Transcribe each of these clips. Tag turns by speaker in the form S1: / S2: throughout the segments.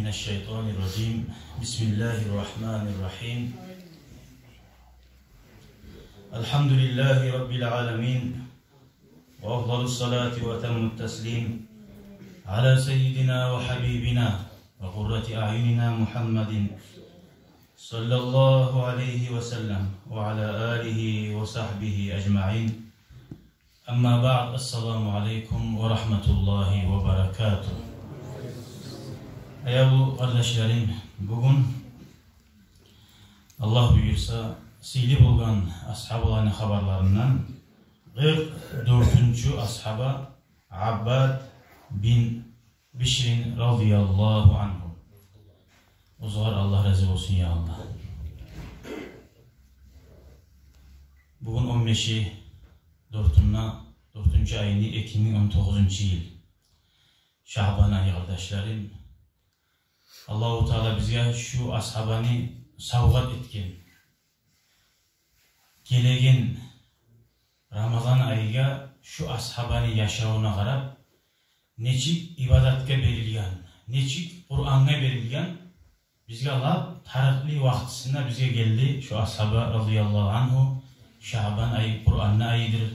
S1: Mineşşeytanirracim. Bismillahirrahmanirrahim. Elhamdülillahi Rabbil alemin. Ve afdalus salati ve temmut teslim. Ala seyyidina ve habibina ve kurrati a'yunina Muhammedin sallallahu aleyhi ve sellem ve ala alihi ve sahbihi ecma'in. Amma ba'd. Esselamu aleyküm ve rahmetullahi ve berekatuhu. Ayalı kardeşlerim, bugün Allah buyursa silip olgan ashabların haberlerinden 44. ashaba Abbad bin Bişrin radıyallahu anhu. O zaman Allah razı olsun ya Allah. Bugün 15'i 4. ayını 2019 yıl. Şaban ayı kardeşlerim. Allah-u Teala bizge şu ashabani savgat etken. Gelegen Ramazan ayıga şu ashabani yaşauuna qarab, neçik ibadatga berilgan, neçik Kur'an'a berilgan, bizge Allah tarıqli vaqtisinde bizge geldi. Şu ashaba radıyallahu anhu, Şaban ayı Kur'an'ın ayıdır,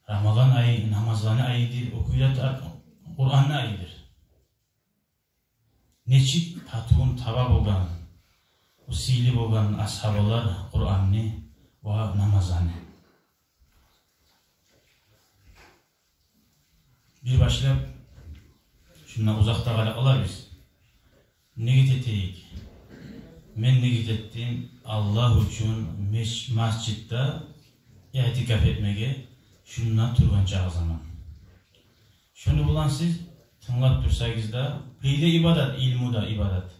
S1: Ramazan ayı namazların ayıdır, okuyulat Kur'an'ın ayıdır. Neçik tatuğun taba bolgan, usili bolgan ashabalar Kur'an'ını ve namazanı. Bir başlayıp şundan uzakta qalaqalar biz. Ne giteyik? Men ne gittim? Allah üçün masjidde i'tikaf etmege şundan turgan çağı zaman. Şunu bulan siz tınlap tursagizda peyde ibadat, ilmu da ibadat.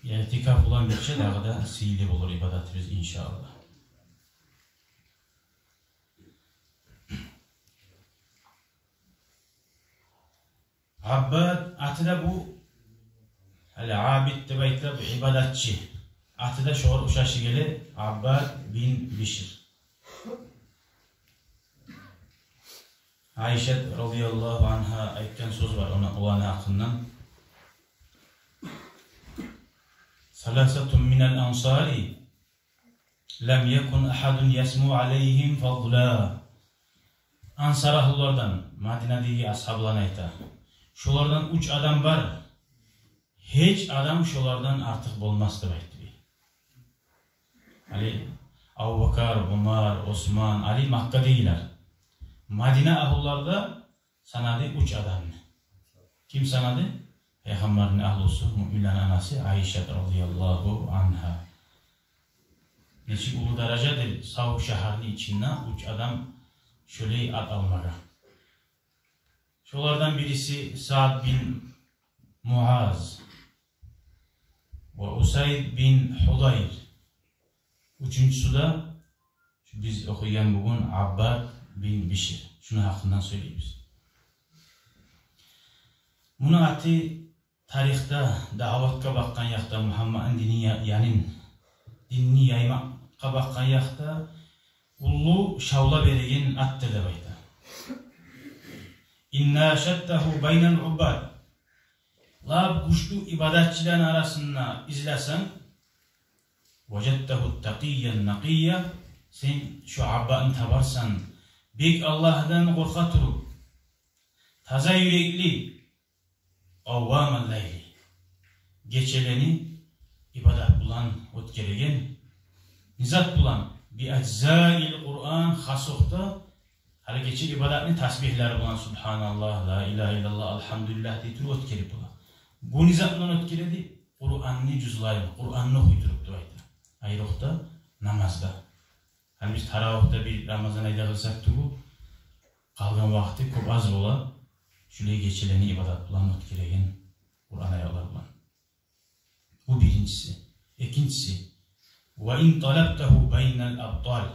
S1: İ'tikaf bulan bir şey dağı da siyli olur ibadatımız inşallah. Abbad atıda bu abid de baytla ibadatçı. Atıda şoğur uşaşı gelir Abbad bin Bişir. Ayşe radıyallahu anha aytkan söz var ona hakkından. Salasatun minel ansari lem yekun ahadun yasmu aleyhim fadla. Ansarahlardan, Madine'deki ashablarına ayta. Şolardan uç adam var. Hiç adam şolardan artık bolmazdı baytı. Ali, Abu Bakar, Umar, Osman, Ali Makka değiller. Madine ahullarda sanadı uç adam. Kim sanadı? Peygamberin ahlusu, müminlerin anası Ayşe radıyallahu anha. Neçik ulu derecedir Savuk şehrini içinden uç adam şöyle ad almaga. Şolardan birisi Sa'd bin Muaz ve Usayd bin Hudayr. Üçüncüsü de biz okuyan bugün Abbad bin Bişir. Şunu hakkından söyleyeyim. Bunu atı tarihte davatka bakkan yakta Muhammed'in dinini yaymakka bakkan yakta ullu şavla beregen attı da bayta. İnna şeddehu beynel ubbad. La güçlü ibadatçıların arasında izlesen veceddehu takiyyen nakiyye. Sen şu Abba'nı tabarsan bek Allah'dan korka turup taza yürekli avvamen leyli geçeleni ibadat bulan otkeregen nizat bulan bi eczail Kur'an hasokta hali geçir ibadatını tasbihler bulan Subhanallah, La ilahe illallah, Elhamdülillah diye otkerip bulan. Bu nizatla otkeredi Kur'an'ını cüzlayın, Kur'an'ını okuydurup duaydı. Ayrıqta namazda. Hani biz taravihte bir Ramazan ayda kılsak bu kalgan vakti çok az ola. Şuraya geçileni ibadat bulan, otkeregen Kur'an ayaklar bulan. Bu birincisi. İkincisi وَاِنْ طَلَبْتَهُ بَيْنَ الْاَبْطَالِ.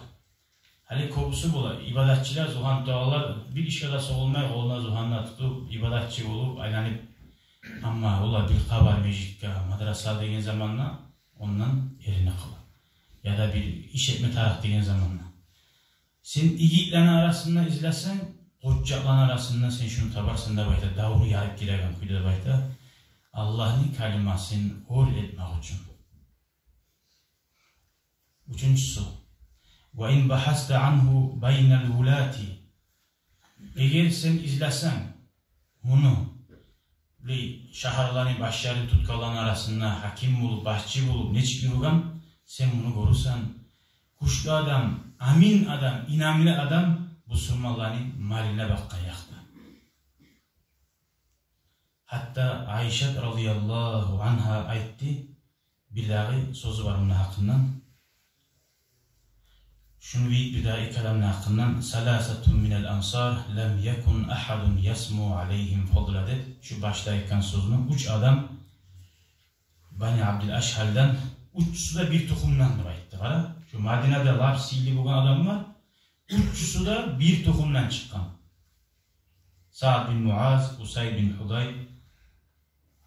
S1: Hani kobusu bula, ibadatçılar, zuhan dağlar bir iş kadar olmaya koluna zuhanla tutup ibadatçı olup aylanıp ama ola bir kabar mecikka, madrasa degen zamanla ondan erini kılar. Ya da bir iş etme taraf degen zamanla. Sen igitlerin arasında izlesen, koçcakların arasında sen şunu tabarsın da bayta, davru yarıp giregen kuyda bayta. Allah'ın kalimasını hor etmek için. Üçüncüsü, وَاِنْ بَحَسْتَ عَنْهُ بَيْنَ الْوُلَاتِ Eğer sen izlesen bunu, şaharların başları tutkalan arasında hakim bulup, başçı bulup, neçik yürügen, sen bunu görürsen, kuşlu adam, amin adam, inamlı adam, bu sürmaların maline bakka yaktı. Hatta Ayşe radıyallahu anha aytti, bir dağı sözü var onun hakkından. Şunu bir dağı kalamın hakkından, Salasatun minel ansar, lem yekun ahadun yasmu aleyhim fadla dedi. Şu baştayken sözünü, üç adam, Bani Abdüleşhal'den, üçüsü de bir tohumdan aytti. Şu Medine'de Lapsili bulan adam var, üçüsü de bir tohumdan çıkan. Sa'd bin Muaz, Usayd bin Hudayr,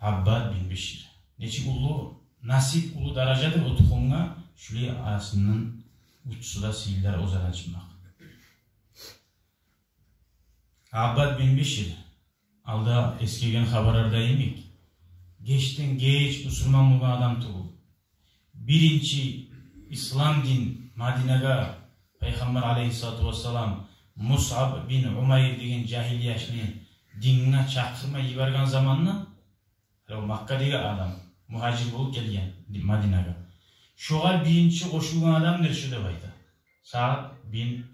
S1: Abbad bin Bişir. Neçik ulu, nasip ulu darajadır o tohumga, şöyle arasından üçüsü de siller ozadan çıkmak. Abbad bin Bişir, alda eskigen haberlerde yemek. Geçten geç Müslüman bulan adam tuğu. Birinci İslam din Medine'de Peygamber aleyhissalatu vesselam Mus'ab bin Umayr degen cahiliyaşını dinine çaktırma yibergen zamanla o Makka'daki adam muhacir bulup gelgen Medine'de. Şoğal birinci koşulgan adamdır şu da bayda. Sa'd bin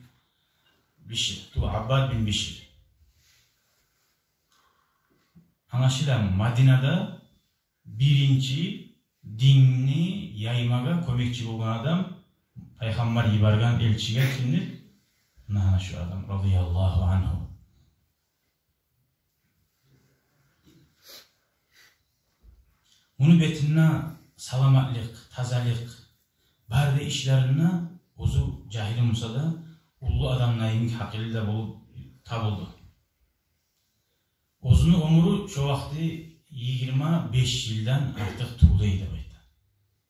S1: Bişir, Abbad bin Bişir. Anlaşılan Medine'de birinci dinini yaymaga kömekçi bolgan adam Peygamber yibergen elçiге kimdir? Nana şu adam radıyallahu anhu. Bunu betinne salamatlık, tazalık, barda işlerine ozu cahil olsa da ulu adamların hakiliyle bulup tabıldı. Ozunu ömrü şu vakti 25 yıldan artık tuğdaydı bayda.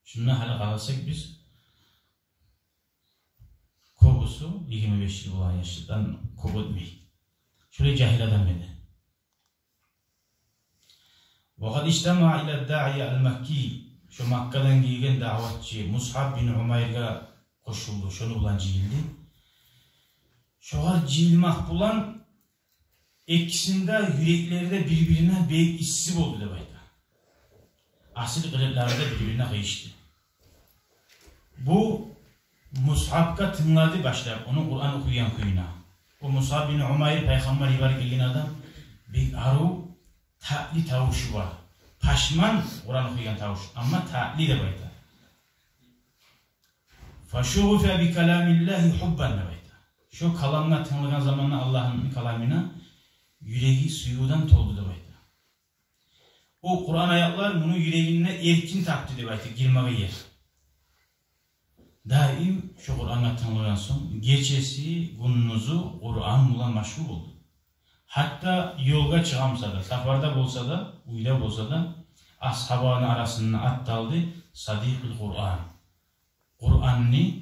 S1: Şundan hala kalırsak biz kobusu 25 yıl olan yaşından kobu etmeyiz. Şöyle cahil adam dedi. وَقَدْ اِجْتَمَعَ اِلَى الدَّاعِيَ الْمَكِّي Şu Makka'dan gelgen davatçı Mus'ab bin Umayr'a koşuldu. Şunu bulan cihildi. Şoğal cihilmak bulan ikisinde yürekleri de birbirine büyük işsiz oldu da bayda. Asıl kılıkları da birbirine kıyıştı. Bu Mus'ab'a tınladı başlayıp onu Kur'an okuyan kuyuna. O Mus'ab bin Umayr Peygamber ibaret gelin adam bir aru ta'li tavuşu var. Paşman Kur'an okuyan tavuş ama ta'li de bayda. Faşuğufe bi kalamillahi hubban de bayda. Şu kalamına tınlagan zamanla Allah'ın kalamına yüreği suyudan toldu da bayda. O Kur'an ayaklar bunu yüreğine erkin taktı da bayda girmeye yer. Daim şu Kur'an'la tanılan son geçesi gündüzü Kur'an bulan maşhur oldu. Hatta yolga çıkamsa da, safarda bolsa da, uyda bolsa da ashabının arasında at daldı Sadikul Kur'an. Kur'an'ını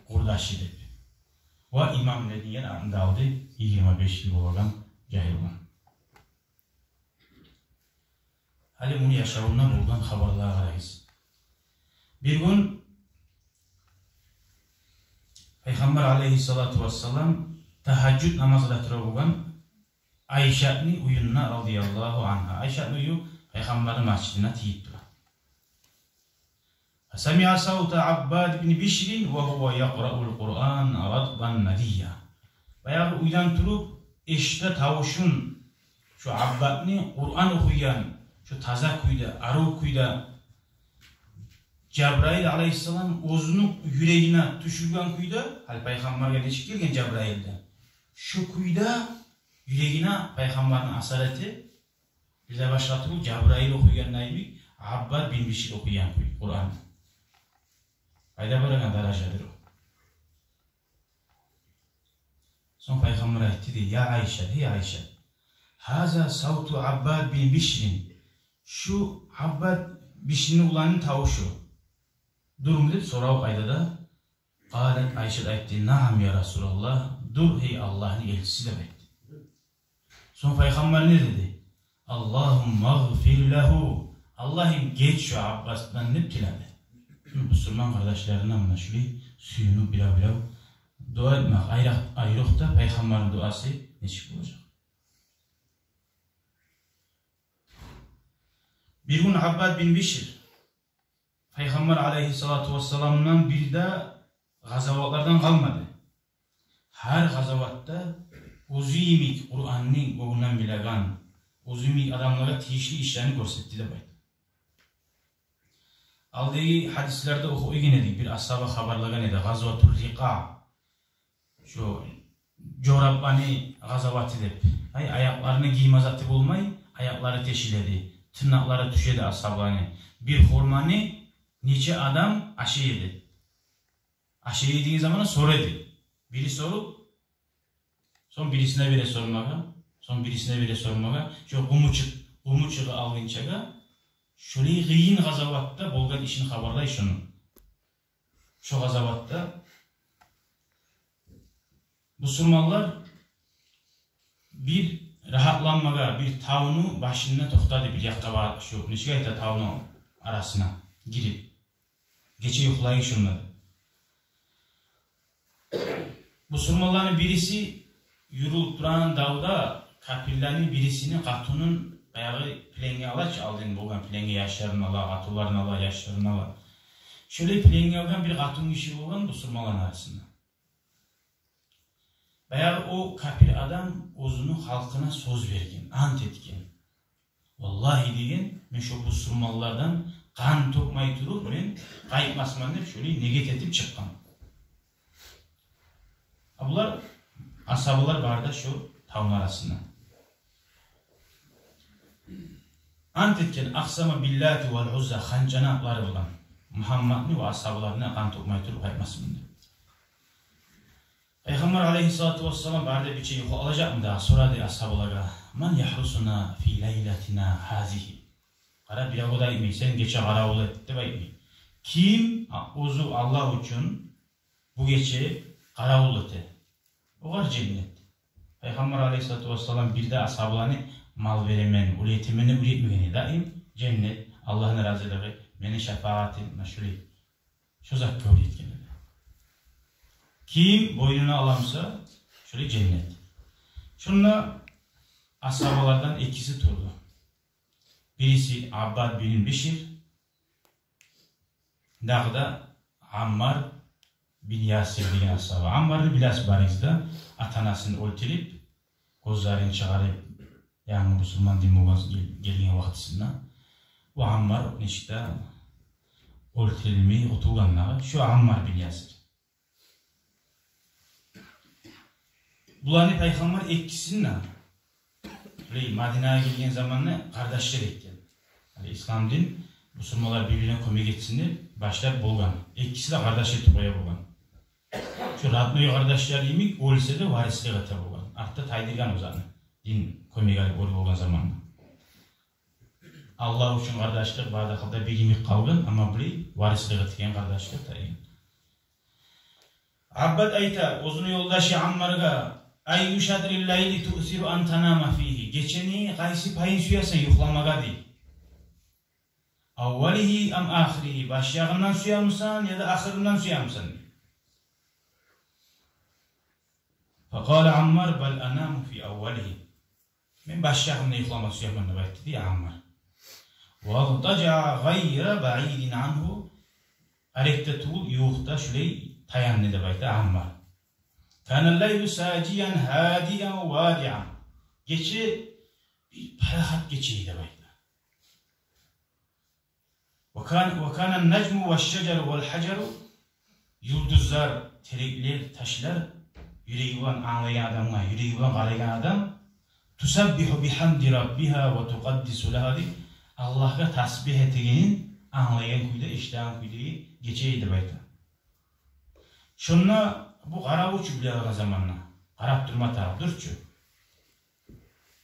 S1: kurdaşı dedi. Ve imam dediğin anda aldı 25 yıl olan cahil olan. Hali bunu yaşamından buradan haberler arayız. Bir gün Peygamber aleyhissalatu vesselam teheccüd namazda turgan Ayşe'nin uyununa radıyallahu anha. Ayşe'nin uyu Peygamber'in masjidine tiyip durur. Semi'a savta Abbad bin Bişr ve huve yaqra'ul Kur'an radban nadiyya. Bayağı uydan turup işte tavuşun şu Abbad'ni Kur'an okuyan şu taza kuyda, arı kuyda Cebrail aleyhisselam o'zini yüreğine düşürgen kuyda, hal Peygamber'e geçip gelgen Cebrail'den. Şu kuyda yüreğine Peygamber'in asareti bize başlatıyor. Cebrail okuyan neymi? Abbad bin Bişir okuyan Kur'an. Ayda bırakan darajadır o. Son Peygamber etti dedi, ya Ayşe, hey Ayşe, haza savtu Abbad bin Bişir'in, şu Abbad Bişir'in ulanın tavuşu. Durum dedi, sorav ayda da, Kâlet Ayşe etti, naam ya Resulallah, dur hey Allah'ın elçisi demekti. Son Peygamber ne dedi? Allahümme gfir lehu, Allah'ım geç şu Abbas'tan ne tiladi. Müslüman kardeşlerine buna şöyle suyunu bila dua etmek ayrıkta Peygamberin duası neşik olacak. Bir gün Abbad bin Bişir Peygamber aleyhissalatu vesselam'dan bir de gazavatlardan kalmadı. Her gazavatta uzimik Kur'an'ın oğundan bilegan uzimik adamlara tiyişli işlerini görsetti de baydı. Aldığı hadislerde okuyun edik bir ashaba haberlagan edi. Gazvatul Riqa şu Corabbani gazavatı dep. Ayaklarını giymazatı bulmay, ayakları teşiledi. Tırnakları tüşedi ashabani. Bir hurmanı nice adam aşı yedi. Aşı yediği zaman soredi. Biri sorup son birisine bile sormaga, son birisine bile sormaga. Şu gumuçığı algınçaga şöyle gıyın gazavatta bolgan işin haberlay şunu. Şu gazavatta Müslümanlar bir rahatlanmaga, bir tavunu başına toxtadı bir yakta şu nişgayta tavunu arasına girip gece yuxlayı şunladı. Müslümanların birisi yürüp duran dağda kapillerinin birisini katunun ayağı plenge alaç aldın bolgan plenge yaşlarını ala, katularını ala, yaşlarını ala. Şöyle plenge algan bir katun işi bolgan Müslümanların arasında. Bayağı o kapil adam özünü halkına söz vergen, ant etken. Vallahi degen, men şu Müslümanlardan kan tokmay turup, men kayıpmasman dep şöyle neget etip çıkkan. Bunlar ashabılar barda şu tavun arasında. Ant etken aksama billati vel uzza hancanakları bulan Muhammed'ni ve ashabılarına kan tokmay turup kayıpmasman dep. Peygamber aleyhissalatu vesselam barda bir şey yuhu alacak mı daha soradı ashabılara. Man yahrusuna fi leylatina hazihi. Kara bir avuda etmeyi sen geçe kara oğlu etti mi? Kim ozu Allah için bu gece kara oğlu etti? O var cennet. Peygamber aleyhissalatu vesselam bir de ashabılarını mal veremen, üretimini üretmeyeni daim cennet, Allah'ın razılığı, meni şefaatin, meşhuri. Şu zakka üretkenler. Kim boynuna alamsa şöyle cennet. Şunla ashabalardan ikisi turdu. Birisi Abbad bin Bişir, dağda Ammar bin Yasir diyen ashaba. Ammar'ı biraz barizda atanasını öldürüp, gözlerini çıkarıp, yani Müslüman dinmogaz gelgen vaktisinde, o Ammar neşte öldürülmeyi otuğanlığa, şu Ammar bin Yasir. Bularını Peygamber etkisinde Madine'ye gelgen zamanla kardeşler etken. Yani İslam din Müslümanlar birbirine kömek etsinler başlar bolgan. Etkisi de kardeş etip koya bolgan. Şu Radno'yu kardeşler yemek ölse de varisliğe gata bolgan. Artta taydirgan ozanı. Din kömek alıp olu bolgan zamanla. Allah için kardeşler bardakada bir yemek kalgın ama biri varisliğe gatigen kardeşler taygen. Abbad ayta uzun yoldaşı Ammar'ga ay yuşadril layli tu'siru an tanama fihi. Geçeni qaysi payın suyasan yuhlamaga değil. Avvalihi am ahirihi. Başyağından suyamsan ya da ahirinden suyamsan. Faqala Ammar bel anamu fi avvalihi. Men başyağımda yuhlamak suyamam da belki diye Ammar. Vadaca gayra ba'idin anhu. Arekte tuğul yuhta şuley tayanne de belki Ammar. Kana leylu saciyan hadiyan vadiyan. Geçi bir parahat geçiydi belki. Ve kana necmu ve şeceru vel haceru. Yıldızlar, terekler, taşlar yüreği olan anlayan adamlar, yüreği olan arayan adam tusabbihu bihamdi rabbiha ve tuqaddisu lahadi. Allah'a tasbih etegenin anlayan kuyda, işleyen kuyda geçeydi belki. Şunla bu qarab uçu bilagan zamanla. Qarab durma taraf durçu.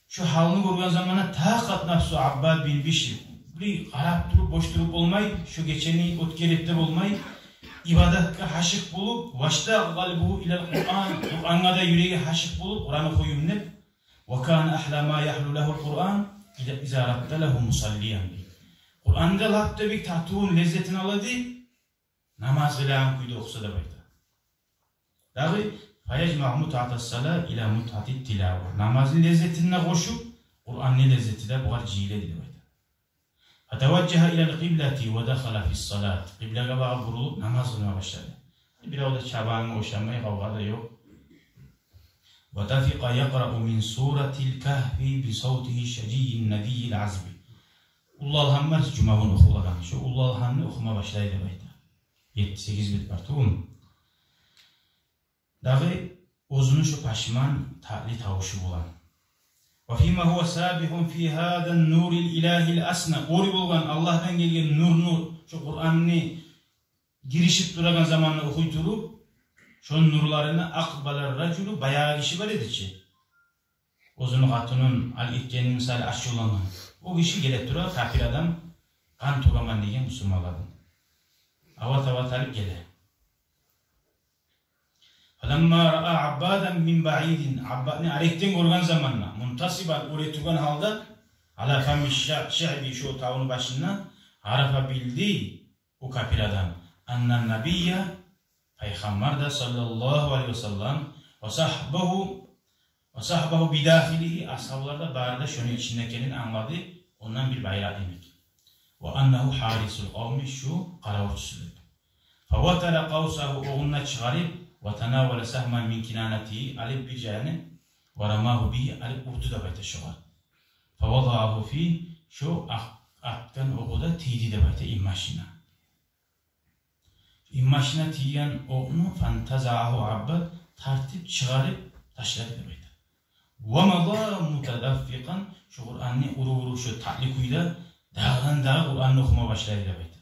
S1: Şu halını görgen zamanla taqat nafsu Abbad bin Bişir. Bir qarab durup boş durup olmay, şu geçeni ötkelette olmay, ibadatka haşık bulup, vaşta qalbuhu ilal Kur'an, Kur'an'a da yüreği haşık bulup, Kur'an'ı koyumlep, ve kana ahla ma yahlu lehu Kur'an, iza rabta lehu musalliyan. Kur'an'da lapta bir tatuğun lezzetini aladı, namaz kılan kuydu okusa da bayda. Dağı, fayecma'u mut'atas-sala ila mut'atit tilava. Namazın lezzetine koşup, Kur'an'ın lezzeti de bu kadar cihile dedi bayda. Fatevacceha ilal kıbleti ve dakhala fis-salat. Kıbleye bağı vurulup namaz kılmaya başladı. Bir o da çabanı hoşlanmaya kavgada yok. وَتَفِقَ يَقْرَأُ مِنْ سُورَةِ الْكَهْفِ بِصَوْتِهِ شَجِيِّ النَّبِيِّ الْعَزْبِ. Ullal-Hammar cumavun okulagan. Şu Ullal-Hamni okuma başlaydı bayda. 7-8 bit var, tuğum. Dağı ozunu şu paşman ta'li tavuşu bulan. وَفِيمَا هُوَ سَابِهٌ فِي هَذَا النُّورِ الْإِلَٰهِ الْأَسْنَى. Ori bulgan Allah'tan gelgen nur şu Kur'an'ını girişip duragan zamanla okuyturup şun nurlarını akbalar raculu bayağı kişi var edici. Ozunu katunun al itkenin misali aşçı olanı. O kişi gelip dura kafir adam kan tuğaman degen Müslümanların. Avat alıp gelir. فَلَمَّا رَأَى عَبَّادًا مِنْ بَعِيدٍ. Abbad'ını arekten görgen zamanla muntasiban uretugan halda ala fami şe'bi şu taunu başına arafa bildi o kafir adam. Annan nabiyya Peygamber de sallallahu aleyhi ve sellem ve sahbahu bidahilihi ashablar da barda şunun içindekenin anladı. Ondan bir bayrak demek. Ve annehu harisul kavmi şu karavutçusudur. Fevatara kavsahu oğluna çıkarıp ve tenavvele sahman min kinanatihi alip bir cani ve ramahu bihi alip urdu da bayta şuvar. Fevadahu fi şu akkan oğuda tiydi de bayta immaşina. İmmaşina tiyen oğunu fantazahu abbad tartip çıkarıp taşladı da bayta. Ve madâ mutadaffikan şu Kur'an'ı uru şu ta'likuyla dağdan dağa Kur'an'ı okuma başladı da bayta.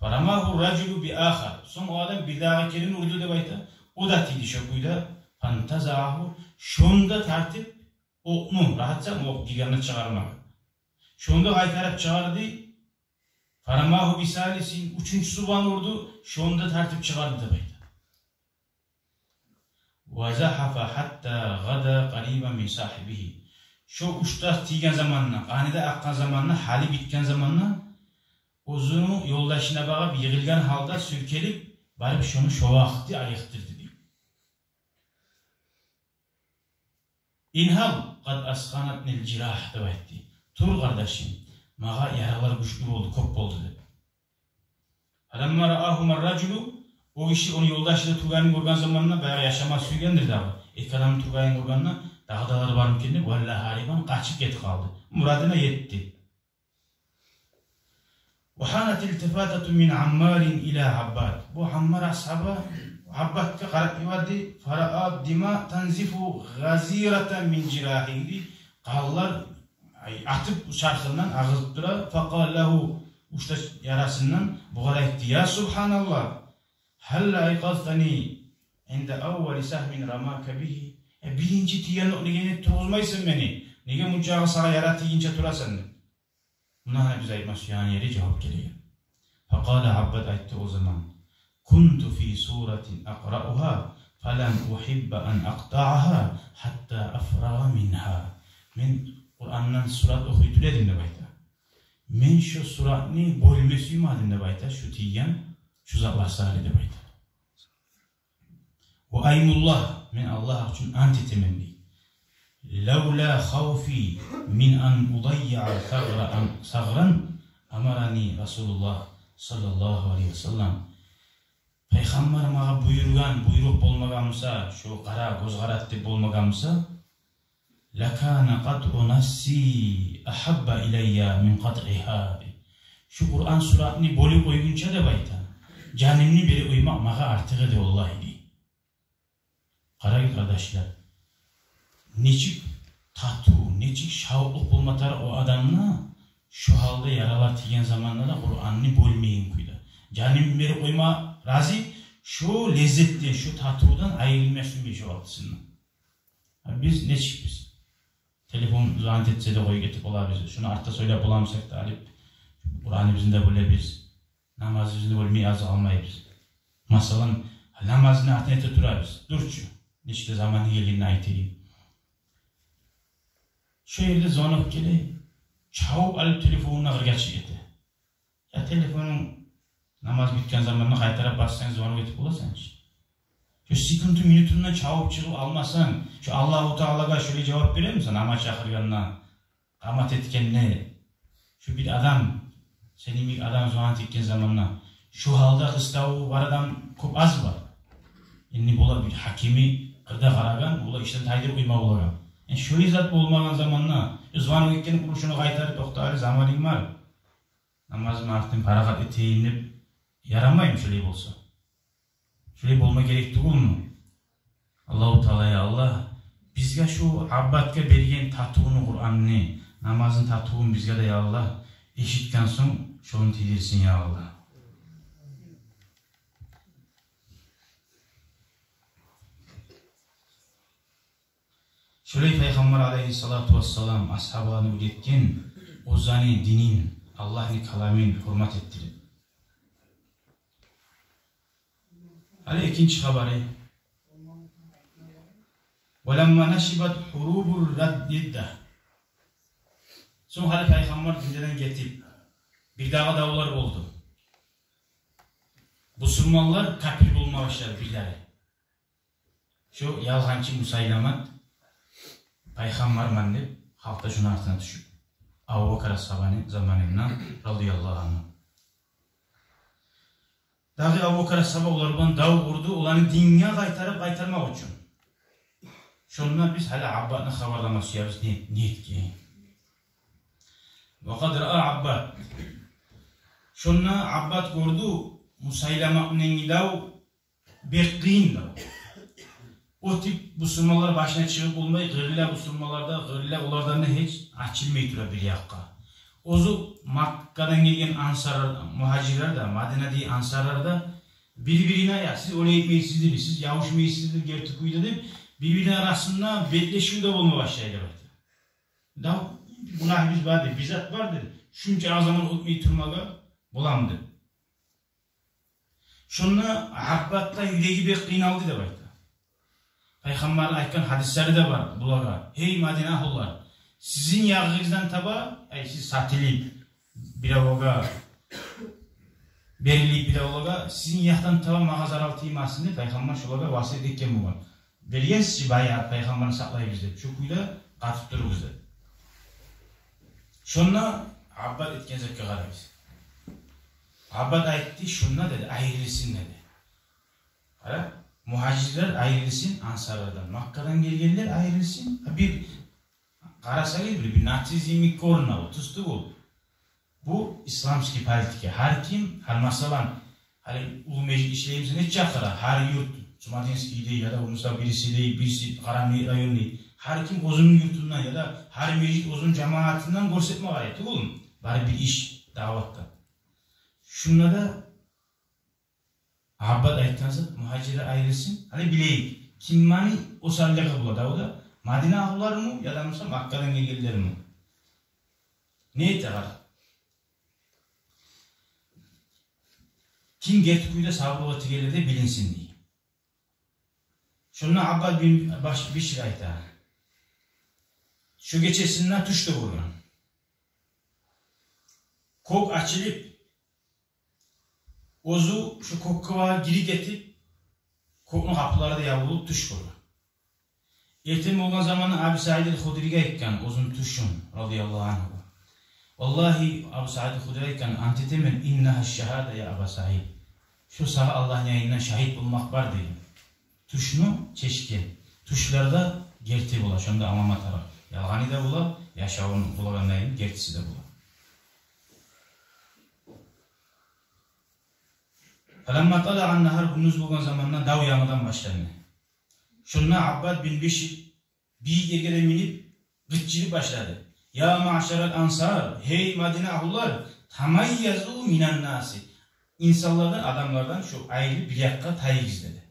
S1: Faramahu raculu bi ahar. Son o adam bir daha kelin urdu da bayta. O da tiydi şokuyla fantazahu şunda tartip oğunu rahatça o giganını çıkarmak. Şunda haytarıp çıkardı. Faramahu bisalisin üçüncüsü bana vurdu. Şunda tartip çıkardı da bayta. Vazahafa hatta gada qariban min sahibihi. Şu uçta tigen zamanla, anide akkan zamanla, hali bitken zamanla uzunu yoldaşına bakıp yığılgan halda sürkelip barıp şunu şovaqti ayıktırdı diyor. İnhal qad asqanatnil cirah da baytti. Tur kardeşim, mağa yaralar güçlü oldu, kop oldu dedi. Alamma ra'ahumar raculu, o işi onu yoldaşıyla Tugay'ın görgen zamanına bayağı yaşamaz sürgendir dağı. İlk adamın Tugay'ın görgenine dağdaları var mı vallahi hariban kaçıp get kaldı. Muradına yetti. وحانت التفاتة من عمار إلى عباد. Bu Ammar ashabı Abbad'ka karak ivardi. Fara'a dima tanzifu gaziratan min cirahihi. Qallar atıp şarkından ağızıp dura. Faqallahu uçta yarasından buğara etti. Ya Subhanallah. Halla iqaztani inde avvali sahmin ramaka bihi. Birinci tiyanı nege tozmaysın beni. Nege mucağı sağa yaratı yince turasın. Bundan güzel masyan yeri cevap geliyor. Faqala Abbad aytti o zaman. Kuntu fi suratin aqra'uha falan uhibba an aqta'aha hatta afraga minha. Men Kur'an'dan surat okuytu dedim de bayta. Men şu suratni bölmesiyim adım de bayta. Şu tiyan şu zatlasari de bayta. Ve aymullah men Allah için anti temenni. لولا خوفي من أن أضيع ثغرا أمرني رسول الله صلى الله عليه وسلم. Peygamber mağa buyruk bolmagamsa, şu kara gözgaratlı bolmagamsa, lakana qat'u nafsi ahabba ilayya min qat'iha. Şu Kur'an suratını bolu koygunca da bayta. Canımni biri uymak mağa artık edi vallahi. Kara kardeşler. Necik tatu, necik şavukluq bulmatar o adamla şu halde yaralar tigen zamanlarda Kur'an'ını bölmeyin kuyda. Canım beri koyma razı şu lezzetli, şu tatudan ayrılmasın bir şey altısından. Biz necik biz? Telefon zahmet etse de koy getip olar bize. Şunu artta söyle bulamsak da alıp Kur'an'ı bizim de böyle biz. Namazı bizim de bölmeyi az almayız. Masalan namazını artta ete durar biz. Durçu. İşte zamanı geldiğini ayeteyim. Şu yerde zonak gele çavup alıp telefonuna gırgaçı yedi. telefonun namaz bitken zamanına kaytarıp bassan zvanı ötüp olasan. Şu sekundu minutundan çabuk çıkıp almasan, şu Allah-u Teala'ga şöyle cevap verir misin? Ama çakırganına, kamat etkenine, şu bir adam, senin bir adam zvanı etken zamanına, şu halda kıstavu var adam çok az var. Yani bola bir hakimi kırda karagan, bola işten taydır uyma bolagan. Yani şöyle zat olmagan zamanına, zvanı etkenin kuruşunu kaytarıp toktari zamanın var. Namazın artın parakat eteyinip yaramayım şöyle olsa. Şöyle olma gerektiği mu? Allah-u Teala'ya Allah bizge şu abbatka bergen tatuğunu Kur'an'ını, namazın tatuğunu bizge de ya Allah eşitken son şunu tidirsin ya Allah. Şöyle Peygamber aleyhissalatu vesselam ashablarını üretken o zani dinin, Allah'ın kalamin hürmet ettirin. Hadi ikinci haberi. وَلَمَّا نَشِبَتْ حُرُوبُ الرَّدِّدَّ Sonra hadi Peygamber dünyeden getip bir daha davlar oldu. Bu Müslümanlar kafir bulma başladı birileri. Şu yalgancı Musaylamat Peygamber mende halkta şunun altına düşüp Abu Bakr as-Sabani zamanından radıyallahu anh. Dağı Abu Bakr as-Sabah olardan dağı vurdu, olanı dinine kaytarmak için. Şundan biz hala Abbad'ın haberlaması yapıyoruz. Niyet ki. Vakad ra'a Abbad. Şundan Abbad gördü, Musaylama'nın dağı bekliğin dağı. O tip Müslümanlar başına çıkıp olmayı, gırrıyla Müslümanlarda, gırrıyla onlardan hiç açılmayı duruyor bir yakka. Ozu Makka'dan gelen ansarlar, muhacirler de, Medine'deki ansarlar da birbirine ya siz oraya gitmeyizsizdir, siz yavuşmayızsizdir, gerçekten dedim. Birbirine arasında betleşiyor da olma başlayacak. Da buna biz vardı, bizzat vardır. Şunca zaman hükmü turmaga bulamdı. Şunla Abbad'la yüreği bekleyin aldı da baydı. Peygamber'in aytkan hadisleri de var bulaga. Hey Madinahullar, sizin yağınızdan taba, siz satilip bir avoga, berilip bir avoga, sizin yağdan taba mağazar altı imasını Peygamber şulaga vasiyet etken bu var. Beriyen sizi bayağı Peygamber'in saklayı bizde. Şu kuyla katıp durur bizde. Şunla Abbad etken zevke kararız. Abbad aytti şunla dedi, ayrılsın dedi. Hala? Muhacirler ayrılsın ansarlardan. Makka'dan gelgenler ayrılsın. Bir karasa gibi bir natizmik koruna o, tustu bu. Bu İslamski politika. Her kim, her masalan, hani ulu meclis işleyimizin hiç çakıra, her yurt, Cumadinski'de ya da onunsa birisi Karami rayonu, her kim uzun yurtundan ya da her meclis uzun cemaatinden görsetme gayeti oğlum. Bari bir iş, davatta. Şunla da Abbad ayttansa muhacirler ayrılsın. Hani bileyik. Kim mani o sallaga buladı o da. Madine ahullar mı ya da Makka'dan gelgenler mi? Ne ete var? Kim getkuyda sabrıvatı gelir de bilinsin diye. Şununla Abbad bir şey ayta. Şu geçesinden tuşta vuruyor. Kok açılıp ozu şu kokkuva giri getip kokun kapıları da yavulup tuş vuruyor. Ertem olan zamanı Abu Sa'id el-Hudri'ye ekkan ozun tuşun radıyallahu anh. Vallahi Abu Sa'id el-Hudri'ye ekkan antitemen innaha şehade ya Abu Sa'id. Şu saha Allah'ın yayından şahit bulmak var diye. Tuşunu çeşken. Tuşlarda gerti bula. Şunda amama taraf. Yalgani da bula. Yaşavun bulaganlayın. Gertisi de bula. Falamma tala'an nahar gündüz bulgan zamanla dav yağmadan başlandı. Şunna Abbad bin Bişir bir yergere minip gıtçılık başladı. Ya ma'şeral ansar, hey Madine ahullar, tamayyazu minan nasi. İnsanlardan, adamlardan şu ayrı bir yakka tayiz dedi.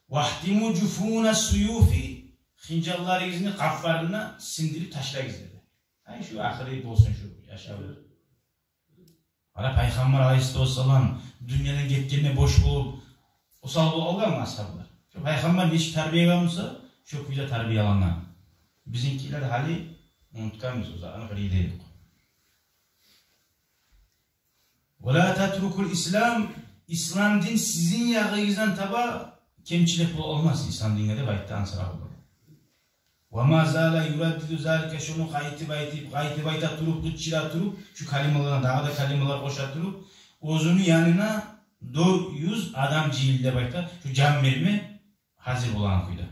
S1: Vahdimu cufuna suyufi, hincallarınızın kaplarına sindirip taşlayız dedi. Hani şu ahireti olsun şu yaşayabilir. Hala Peygamber aleyhisselam dünyanın gittiğine boş bulup o salgı olgan mı ashablar? Şu Peygamber hiç terbiye almışsa şu kuyla terbiye alanlar. Bizimkiler hali unutkamız o zaman gri değil. وَلَا تَتْرُكُ الْإِسْلَامِ İslam din sizin yağınızdan taba kemçilik olmaz. İslam dinine de bayıtta ansara olur. وَمَا زَالَ يُرَدِّدُ ذَلِكَ şunu kayıtı bayta turup, tutçira turup, şu kalimalarına daha da kalimalar koşa turup, ozunu yanına 400 adam cihilde bayta, şu can verme hazır olan kuyda.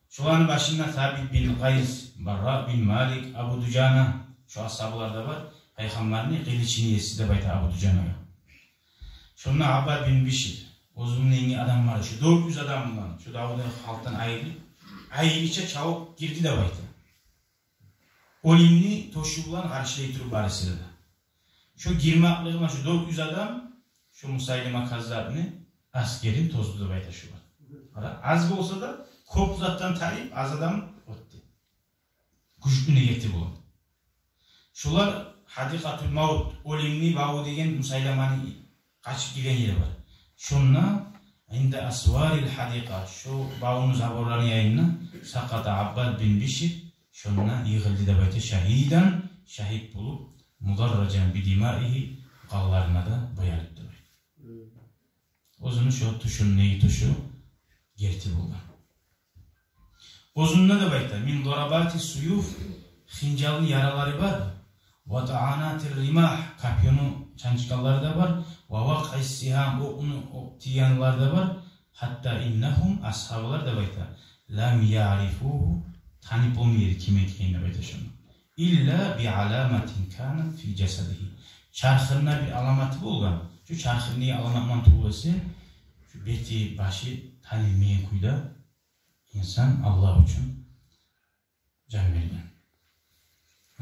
S1: Şuların başında Thabit bin Qays, Barra bin Malik, Abu Dujana, şu ashablar da var. Peygamberin kılıçını yesi de bayta Abu Dujana'ya. Şununla Abbad bin Bişir, ozunun yeni adam var. Şu 400 adam bundan, şu Davud'un halktan ayrılıp, ayın içe çabuk girdi de bayta. Olimni toşuğulan karşılayıp durup barışırdı. Şu girme aklığına şu 400 adam, şu Musaylima Kazzab'ını askerin tozdu da bayta şu var. Az da olsa da kop zattan tarayıp az adam öttü. Kuşkunu getir bu. Şular Hadikatul Maut, olimni bağı degen Musaylima'nı kaçıp giden yeri var. Şunla inde asvaril hadika, şu bağının zaborlarını yayınla sakata Abbad bin Bişir, şunla yığıldı da bayta şahiden, şahit bulup mudarracan bidimaihi qallarına da boyanıp durur. Ozunu şu tuşun neyi tuşu gerti buldu. Ozununa da bayta min dorabati suyuf xincalı yaraları var. Ve ta'anatir rimah kapyonu çançıkalları da var. Ve vak'is siham o tiyanlar da var. Hatta innahum ashablar da bayta lam ya'rifuhu tanip olmayır kime kiyine bayta şunu. İlla bi alamatin kanat fi cesedihi. Çarxırına bir alamatı bulgan. Şu çarxırını alamatman tuğlası şu beti başı tanilmeye kuyda insan Allah için can verilen.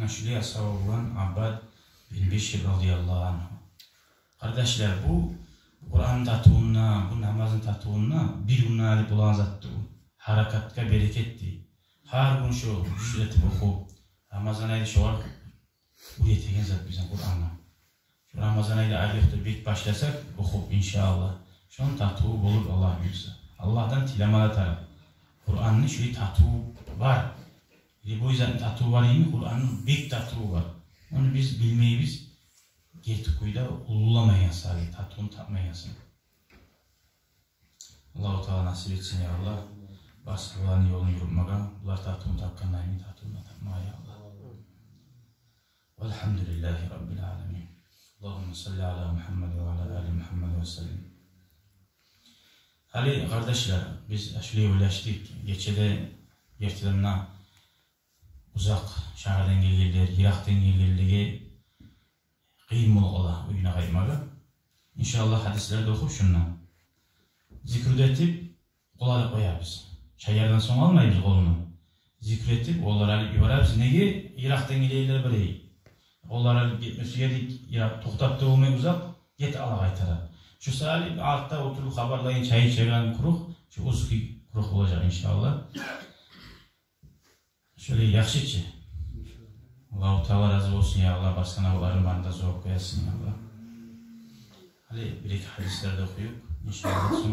S1: Şuraya ashabı olan Abbad bin Bişir radıyallahu anh. Kardeşler bu Kur'an tatuğuna, bu namazın tatuğuna bir gün alip olan zattı. Harakatka bereketti. Her gün şu düşületip oku. Ramazan ayda şu var. Buraya teken zat bizim Kur'an'la. Şu Ramazan ayda aylıkta bir başlasak okup inşallah. Şunun tatuğu bulur Allah bilirse. Allah'tan tilamada taraf. Kur'an'ın şu tatuğu var. Bu yüzden tatuğu var yine Kur'an'ın bir tatuğu var. Onu biz bilmeyiz. Gertukuyda ululamayız sadece. Tatuğunu tapmayasın. Allah-u Teala nasip etsin ya Allah. Başkalarının yolunu yürütmeye. Bunlar tatuğunu tapkanlarını tatuğunu tapmaya ya Allah. Velhamdülillahi Rabbil alemin. Allahümme salli ala Muhammed ve ala ali Muhammed ve sellem. Hali kardeşler biz şuraya ulaştık. Geçede yertilerine uzak şehirden gelirler, Irak'tan gelirlerge kıyım ola uyuna kaymalı. İnşallah hadislerde okup şundan. Zikredetip kolaylık koyarız. Şayardan sonra almayız kolunu. Zikredetip onlara yuvararız. Nege Irak'tan gelirler böyle. Onlara gitmesi yedik, ya toktapta olmayı uzak, get ala kaytara. Şu sahali altta oturup haberlayın, çayı çeviren kuruk, şu uzki kuruk olacak inşallah. Şöyle yakışıkçı. Allah-u Teala razı olsun ya Allah. Başkana oların bana zor koyasın ya Allah. Hadi bir iki hadislerde okuyup inşallah.